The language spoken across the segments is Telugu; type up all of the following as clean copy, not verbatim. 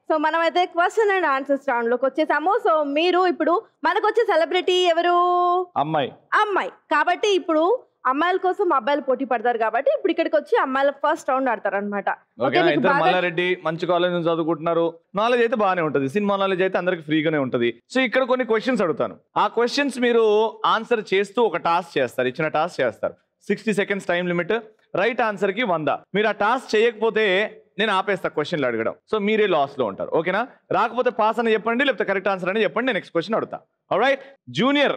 సో మనమైతే క్వశ్చన్ అండ్ ఆన్సర్స్ రౌండ్ లోకి వచ్చేసాము. సో మీరు ఇప్పుడు మనకు వచ్చే సెలబ్రిటీ ఎవరు? అమ్మాయి. కాబట్టి ఇప్పుడు అమ్మాయిల కోసం అబ్బాయిలు పోటీ పడతారు కాబట్టి ఇప్పుడు ఇక్కడికి వచ్చి అమ్మాయిల ఫస్ట్ రౌండ్ ఆడతారు అనమాట. మల్లారెడ్డి మంచి కాలేజ్ నుంచి చదువుకుంటున్నారు, నాలెడ్జ్ అయితే బాగానే ఉంటుంది, సినిమా నాలెడ్జ్ అయితే అందరికి ఫ్రీగానే ఉంటుంది. సో ఇక్కడ కొన్ని క్వశ్చన్స్ అడుగుతాను, ఆ క్వశ్చన్స్ మీరు ఆన్సర్ చేస్తూ ఒక టాస్క్ చేస్తారు, ఇచ్చిన టాస్క్ చేస్తారు. 60 seconds time limit. Right answer కి 100. మీరు ఆ టాస్క్ చేయకపోతే నేను ఆపేస్తా క్వశ్చన్లు అడగడం. సో మీరే లాస్ లో ఉంటారు, ఓకేనా? రాకపోతే పాస్ అని చెప్పండి, లేకపోతే కరెక్ట్ ఆన్సర్ అని చెప్పండి, నేను నెక్స్ట్ క్వశ్చన్ అడుగుతా. ఆల్రైట్, జూనియర్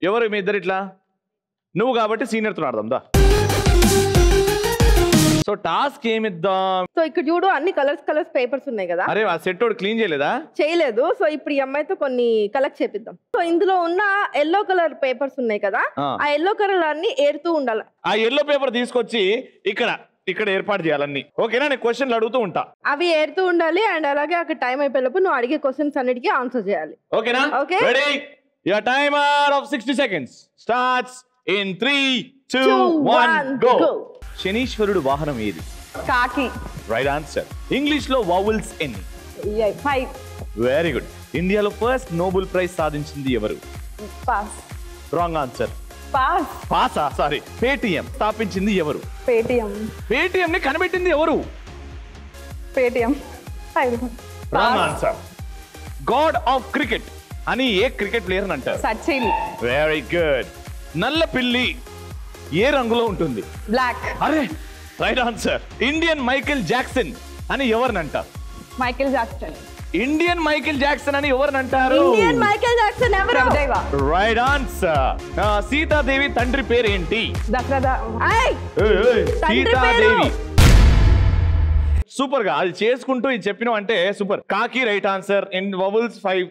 ఎవరు మీ ఇద్దరు? ఇట్లా నువ్వు కాబట్టి సీనియర్తో ఆడదాం దా. సో టాస్క్ ఏమిద్దాం? సో ఇక్కడ చూడు అన్ని కలర్స్ పేపర్స్ ఉన్నాయి కదా. అరే ఆ సెట్ క్లీన్ చేయలేదా? చేయలేదు. సో ఇప్పుడు ఈ అమ్మాయితో కొన్ని కలెక్ట్ చేపిద్దాం. సో ఇందులో ఉన్న ఎల్లో కలర్ పేపర్స్ ఉన్నాయి కదా, ఆ ఎల్లో కలర్ అన్ని ఏరుతూ ఉండాలి. ఆ ఎల్లో పేపర్ తీసుకొచ్చి ఇక్కడ ఏర్పాటు చేయాలన్నీ, ఓకేనా? నేను క్వశ్చన్లు అడుగుతూ ఉంటా, అవి ఏరుతూ ఉండాలి. అండ్ అలాగే అక్కడ టైం అయిపోయేలోపు నువ్వు అడిగే క్వశ్చన్స్ అన్నిటికీ ఆన్సర్ చేయాలి, ఓకేనా? Okay, ready? Your timer of 60 seconds starts in 3, 2, 1 go. శనీశ్వరుడు వాహనం ఏది? కాకి. Right answer. ఇంగ్లీష్ లో వౌవెల్స్ ఎన్ని? 5. Very good. ఇండియాలో ఫస్ట్ నోబెల్ ప్రైజ్ సాధించింది ఎవరు? పాస్. Wrong answer. పాసా? సారీ. పేటిఎం స్థాపించింది ఎవరు? పేటిఎం ని కనిపెట్టింది ఎవరు? Wrong answer. God of cricket అని ఏ క్రికెట్ ప్లేయర్ అంటారు? సచిన్. Very good. నల్ల పిల్లి ఏ రంగులో ఉంటుంది? బ్లాక్. అరే right answer. Indian Michael Jackson అని ఎవరినంటారు? Michael Jackson. Indian Michael Jackson అని ఎవరినంటారు? ఇండియన్ మైకేల్ జాక్సన్ ఎవరు? Right answer. సీతాదేవి తండ్రి పేరు ఏంటి? సీతాదేవి. సూపర్ గా అది చేసుకుంటూ ఇది చెప్పినావు అంటే సూపర్. కాకి రైట్ ఆన్సర్. ఇన్ వౌవెల్స్ 5.